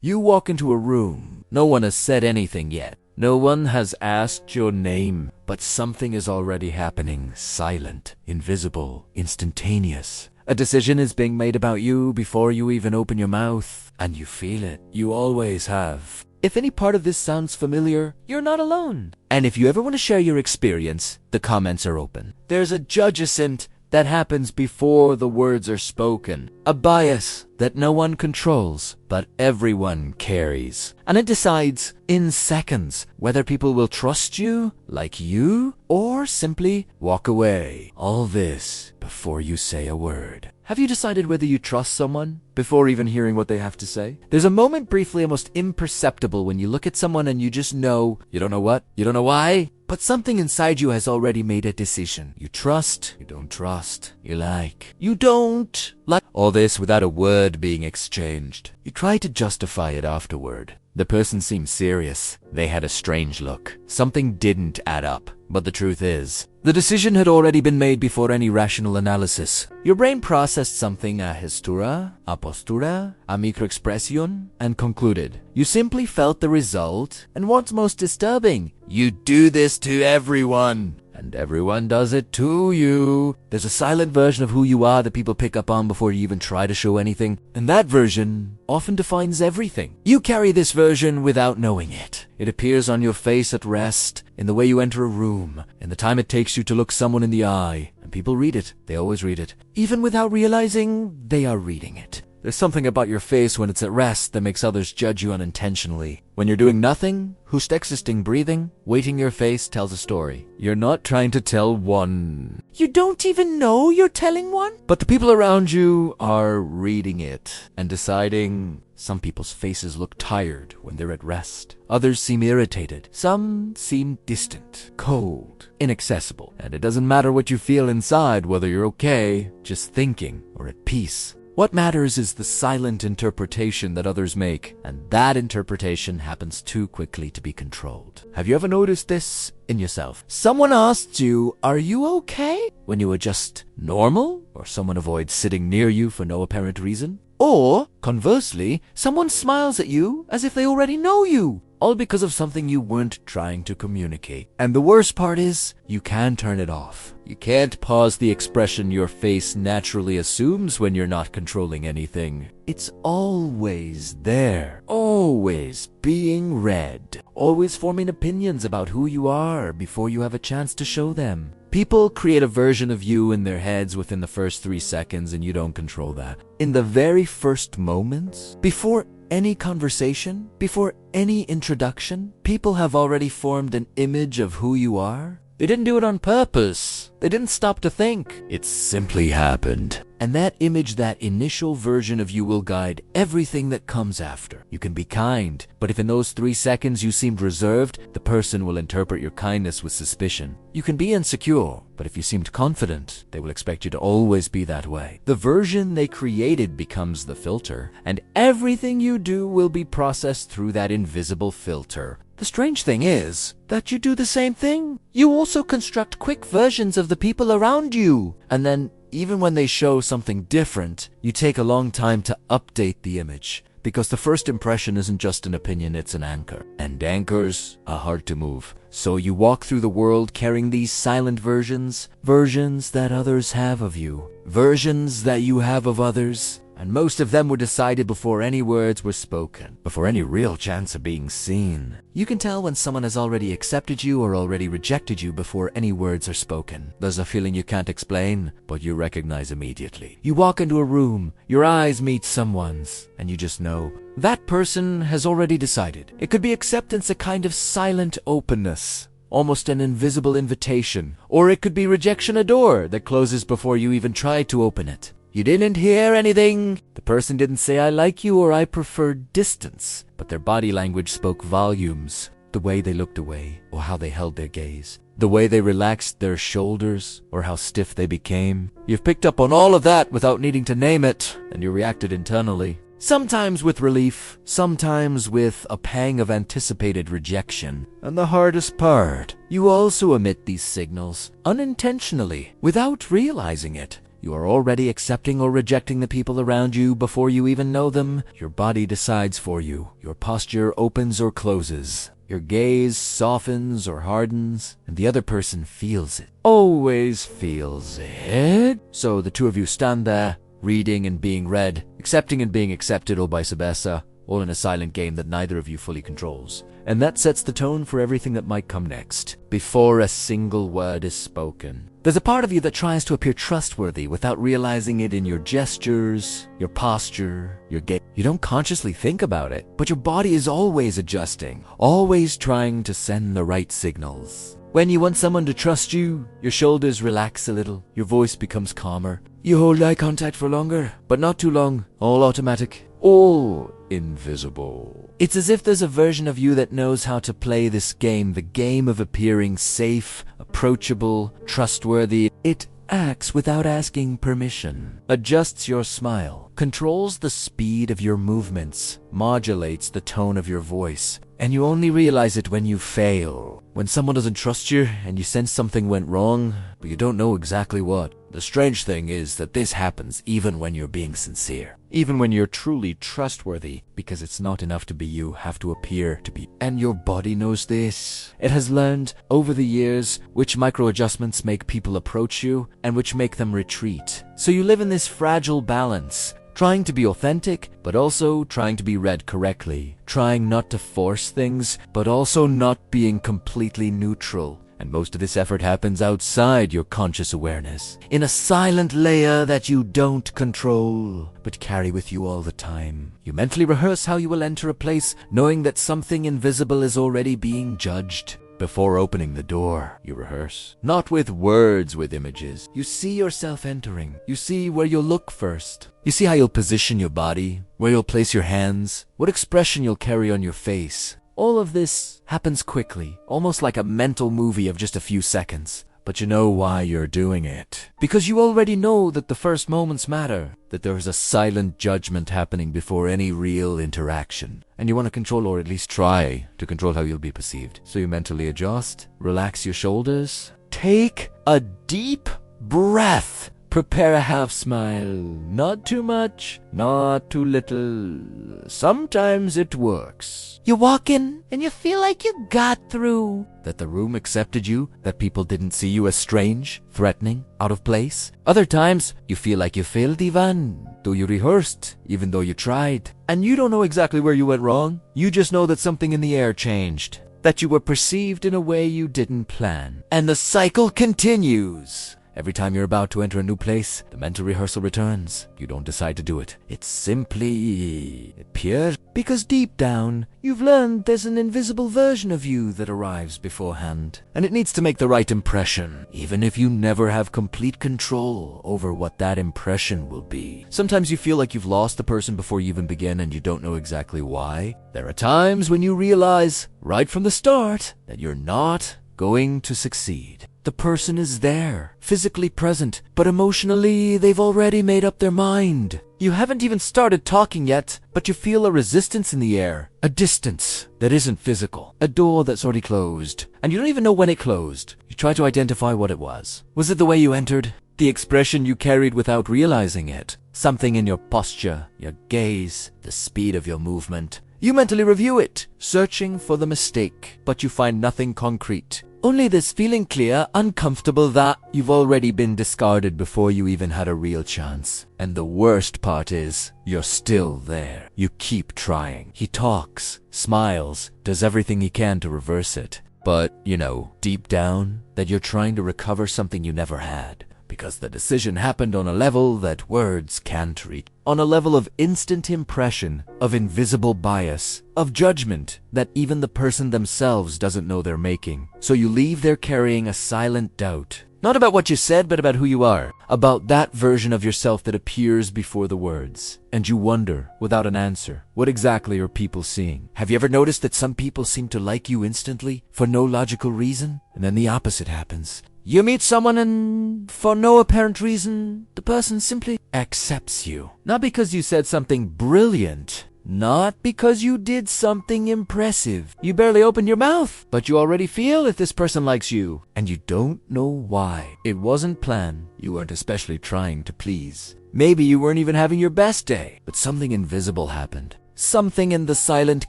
You walk into a room. No one has said anything yet. No one has asked your name, but something is already happening. Silent, invisible, instantaneous. A decision is being made about you before you even open your mouth, and you feel it. You always have. If any part of this sounds familiar, you're not alone. And if you ever want to share your experience, the comments are open. There's a judgment that happens before the words are spoken. A bias that no one controls, but everyone carries. And it decides in seconds whether people will trust you, like you, or simply walk away. All this before you say a word. Have you decided whether you trust someone before even hearing what they have to say? There's a moment briefly almost imperceptible when you look at someone and you just know, you don't know what, you don't know why, but something inside you has already made a decision. You trust, you don't trust, you like, you don't like. All this without a word being exchanged. You try to justify it afterward. The person seemed serious. They had a strange look. Something didn't add up. But the truth is, the decision had already been made before any rational analysis. Your brain processed something, a gestura, a postura, a microexpresión, and concluded. You simply felt the result, and what's most disturbing, you do this to everyone. And everyone does it to you. There's a silent version of who you are that people pick up on before you even try to show anything. And that version often defines everything. You carry this version without knowing it. It appears on your face at rest, in the way you enter a room, in the time it takes you to look someone in the eye. And people read it. They always read it. Even without realizing they are reading it. There's something about your face when it's at rest that makes others judge you unintentionally. When you're doing nothing, just existing, breathing, waiting, your face tells a story. You're not trying to tell one. You don't even know you're telling one? But the people around you are reading it and deciding. Some people's faces look tired when they're at rest. Others seem irritated. Some seem distant, cold, inaccessible. And it doesn't matter what you feel inside, whether you're okay, just thinking, or at peace. What matters is the silent interpretation that others make, and that interpretation happens too quickly to be controlled. Have you ever noticed this in yourself? Someone asks you, "Are you okay?" when you are just normal, or someone avoids sitting near you for no apparent reason. Or, conversely, someone smiles at you as if they already know you, all because of something you weren't trying to communicate. And the worst part is, you can turn it off. You can't pause the expression your face naturally assumes when you're not controlling anything. It's always there, always being read, always forming opinions about who you are before you have a chance to show them. People create a version of you in their heads within the first 3 seconds, and you don't control that. In the very first moments, before any conversation, before any introduction, people have already formed an image of who you are. They didn't do it on purpose. They didn't stop to think. It simply happened. And that image, that initial version of you, will guide everything that comes after. You can be kind, but if in those 3 seconds you seemed reserved, the person will interpret your kindness with suspicion. You can be insecure, but if you seemed confident, they will expect you to always be that way. The version they created becomes the filter, and everything you do will be processed through that invisible filter. The strange thing is that you do the same thing. You also construct quick versions of the people around you, and then even when they show something different, you take a long time to update the image, because the first impression isn't just an opinion, it's an anchor. And anchors are hard to move. So you walk through the world carrying these silent versions, versions that others have of you, versions that you have of others. And most of them were decided before any words were spoken, before any real chance of being seen. You can tell when someone has already accepted you or already rejected you before any words are spoken. There's a feeling you can't explain, but you recognize immediately. You walk into a room, your eyes meet someone's, and you just know that person has already decided. It could be acceptance, a kind of silent openness, almost an invisible invitation, or it could be rejection, a door that closes before you even try to open it. You didn't hear anything. The person didn't say "I like you" or "I prefer distance," but their body language spoke volumes. The way they looked away, or how they held their gaze. The way they relaxed their shoulders, or how stiff they became. You've picked up on all of that without needing to name it, and you reacted internally. Sometimes with relief, sometimes with a pang of anticipated rejection. And the hardest part, you also emit these signals unintentionally, without realizing it. You are already accepting or rejecting the people around you before you even know them. Your body decides for you. Your posture opens or closes. Your gaze softens or hardens, and the other person feels it. Always feels it. So the two of you stand there, reading and being read, accepting and being accepted, or vice versa, all in a silent game that neither of you fully controls. And that sets the tone for everything that might come next, before a single word is spoken. There's a part of you that tries to appear trustworthy without realizing it in your gestures, your posture, your gaze. You don't consciously think about it, but your body is always adjusting, always trying to send the right signals. When you want someone to trust you, your shoulders relax a little, your voice becomes calmer. You hold eye contact for longer, but not too long, all automatic, all invisible. It's as if there's a version of you that knows how to play this game, the game of appearing safe, approachable, trustworthy. It acts without asking permission, adjusts your smile, controls the speed of your movements, modulates the tone of your voice, and you only realize it when you fail. When someone doesn't trust you and you sense something went wrong, but you don't know exactly what. The strange thing is that this happens even when you're being sincere. Even when you're truly trustworthy, because it's not enough to be you, have to appear to be. And your body knows this. It has learned over the years which micro adjustments make people approach you and which make them retreat. So you live in this fragile balance, trying to be authentic, but also trying to be read correctly. Trying not to force things, but also not being completely neutral. And most of this effort happens outside your conscious awareness, in a silent layer that you don't control, but carry with you all the time. You mentally rehearse how you will enter a place, knowing that something invisible is already being judged. Before opening the door, you rehearse. Not with words, with images. You see yourself entering. You see where you'll look first. You see how you'll position your body, where you'll place your hands, what expression you'll carry on your face. All of this happens quickly, almost like a mental movie of just a few seconds. But you know why you're doing it. Because you already know that the first moments matter, that there is a silent judgment happening before any real interaction. And you want to control, or at least try to control, how you'll be perceived. So you mentally adjust, relax your shoulders, take a deep breath. Prepare a half smile, not too much, not too little. Sometimes it works. You walk in and you feel like you got through. That the room accepted you, that people didn't see you as strange, threatening, out of place. Other times, you feel like you failed even though you rehearsed, even though you tried. And you don't know exactly where you went wrong. You just know that something in the air changed, that you were perceived in a way you didn't plan. And the cycle continues. Every time you're about to enter a new place, the mental rehearsal returns. You don't decide to do it. It simply appears because deep down, you've learned there's an invisible version of you that arrives beforehand. And it needs to make the right impression, even if you never have complete control over what that impression will be. Sometimes you feel like you've lost the person before you even begin and you don't know exactly why. There are times when you realize, right from the start, that you're not going to succeed. The person is there, physically present, but emotionally they've already made up their mind. You haven't even started talking yet, but you feel a resistance in the air, a distance that isn't physical, a door that's already closed, and you don't even know when it closed. You try to identify what it was. Was it the way you entered? The expression you carried without realizing it? Something in your posture, your gaze, the speed of your movement? You mentally review it, searching for the mistake, but you find nothing concrete. Only this feeling clear, uncomfortable that you've already been discarded before you even had a real chance. And the worst part is, you're still there. You keep trying. He talks, smiles, does everything he can to reverse it. But, you know, deep down, that you're trying to recover something you never had. Because the decision happened on a level that words can't reach. On a level of instant impression, of invisible bias, of judgment that even the person themselves doesn't know they're making. So you leave there carrying a silent doubt. Not about what you said, but about who you are. About that version of yourself that appears before the words. And you wonder, without an answer, what exactly are people seeing? Have you ever noticed that some people seem to like you instantly, for no logical reason? And then the opposite happens. You meet someone and, for no apparent reason, the person simply accepts you. Not because you said something brilliant, Not because you did something impressive. You barely opened your mouth, but you already feel if this person likes you. And you don't know why. It wasn't planned. You weren't especially trying to please. Maybe you weren't even having your best day, but something invisible happened. Something in the silent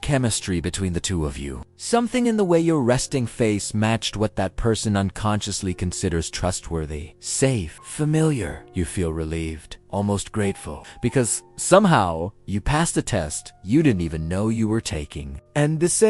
chemistry between the two of you. Something in the way your resting face matched what that person unconsciously considers trustworthy, safe, familiar. You feel relieved, almost grateful, because somehow you passed a test you didn't even know you were taking. And this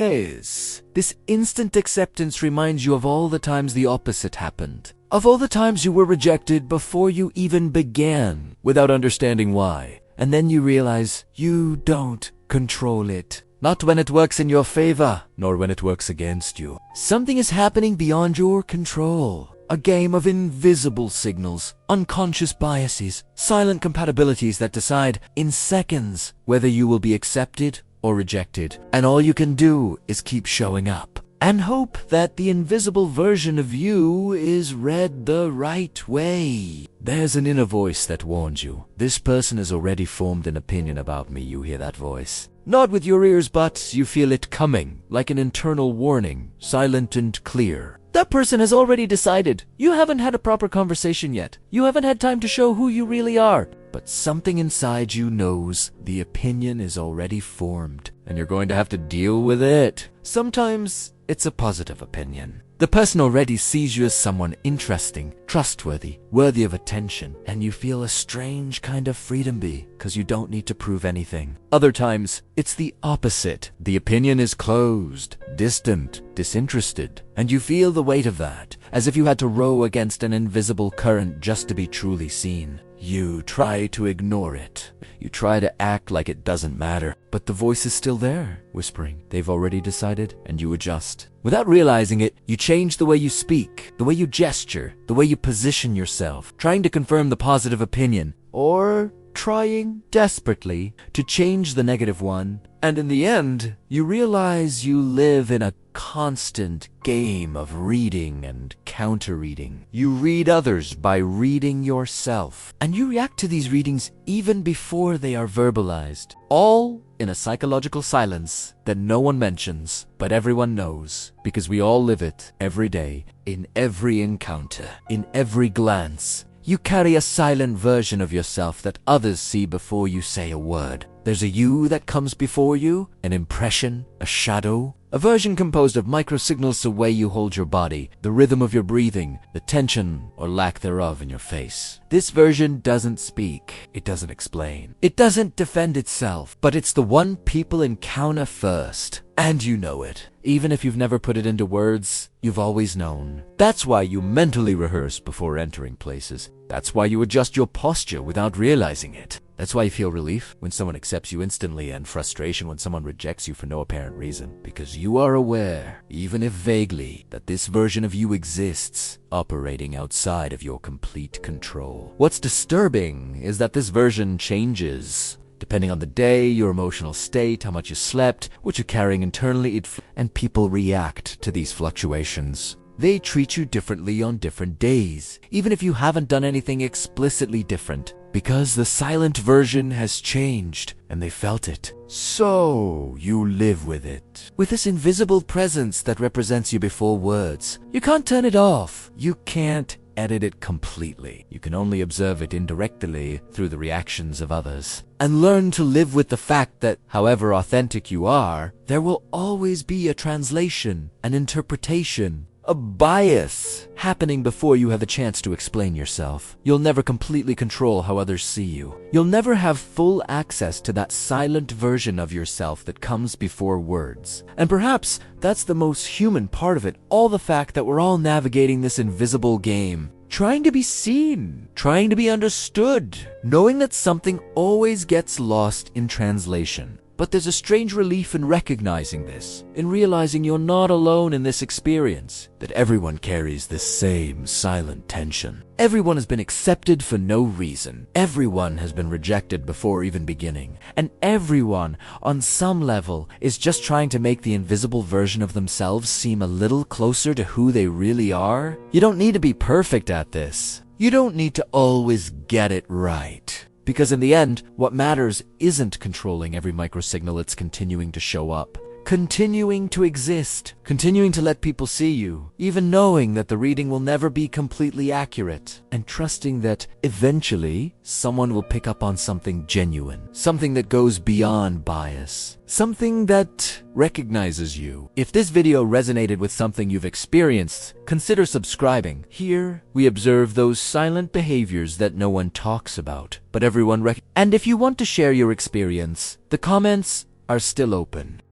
instant acceptance reminds you of all the times the opposite happened. Of all the times you were rejected before you even began, without understanding why. And then you realize you don't control it. Not when it works in your favor, nor when it works against you. Something is happening beyond your control. A game of invisible signals, unconscious biases, silent compatibilities that decide in seconds whether you will be accepted or rejected. And all you can do is keep showing up and hope that the invisible version of you is read the right way. There's an inner voice that warns you. This person has already formed an opinion about me. You hear that voice. Not with your ears, but you feel it coming, like an internal warning, silent and clear. That person has already decided. You haven't had a proper conversation yet. You haven't had time to show who you really are. But something inside you knows the opinion is already formed, and you're going to have to deal with it. Sometimes it's a positive opinion. The person already sees you as someone interesting, trustworthy, worthy of attention, and you feel a strange kind of freedom because you don't need to prove anything. Other times, it's the opposite. The opinion is closed, distant, disinterested, and you feel the weight of that, as if you had to row against an invisible current just to be truly seen. You try to ignore it. You try to act like it doesn't matter, but the voice is still there, whispering. They've already decided, and you adjust. Without realizing it, you change the way you speak, the way you gesture, the way you position yourself, trying to confirm the positive opinion, or trying desperately to change the negative one. And in the end, you realize you live in a constant game of reading and counter-reading. You read others by reading yourself, and you react to these readings even before they are verbalized. All in a psychological silence that no one mentions, but everyone knows, because we all live it every day, in every encounter, in every glance. You carry a silent version of yourself that others see before you say a word. There's a you that comes before you, an impression, a shadow, a version composed of microsignals, the way you hold your body, the rhythm of your breathing, the tension or lack thereof in your face. This version doesn't speak, it doesn't explain, it doesn't defend itself, but it's the one people encounter first. And you know it. Even if you've never put it into words, you've always known. That's why you mentally rehearse before entering places. That's why you adjust your posture without realizing it. That's why you feel relief when someone accepts you instantly and frustration when someone rejects you for no apparent reason. Because you are aware, even if vaguely, that this version of you exists, operating outside of your complete control. What's disturbing is that this version changes depending on the day, your emotional state, how much you slept, what you're carrying internally, and people react to these fluctuations. They treat you differently on different days, even if you haven't done anything explicitly different, because the silent version has changed, and they felt it. So you live with it, with this invisible presence that represents you before words. You can't turn it off. You can't edit it completely. You can only observe it indirectly through the reactions of others, and learn to live with the fact that, however authentic you are, there will always be a translation, an interpretation, a bias happening before you have a chance to explain yourself. You'll never completely control how others see you. You'll never have full access to that silent version of yourself that comes before words. And perhaps that's the most human part of it all, the fact that we're all navigating this invisible game, trying to be seen, trying to be understood, knowing that something always gets lost in translation. But there's a strange relief in recognizing this, in realizing you're not alone in this experience, that everyone carries this same silent tension. Everyone has been accepted for no reason. Everyone has been rejected before even beginning. And everyone, on some level, is just trying to make the invisible version of themselves seem a little closer to who they really are. You don't need to be perfect at this. You don't need to always get it right. Because in the end, what matters isn't controlling every microsignal, it's continuing to show up. Continuing to exist, continuing to let people see you, even knowing that the reading will never be completely accurate, and trusting that eventually someone will pick up on something genuine, something that goes beyond bias, something that recognizes you. If this video resonated with something you've experienced, consider subscribing. Here, we observe those silent behaviors that no one talks about, but everyone And if you want to share your experience, the comments are still open.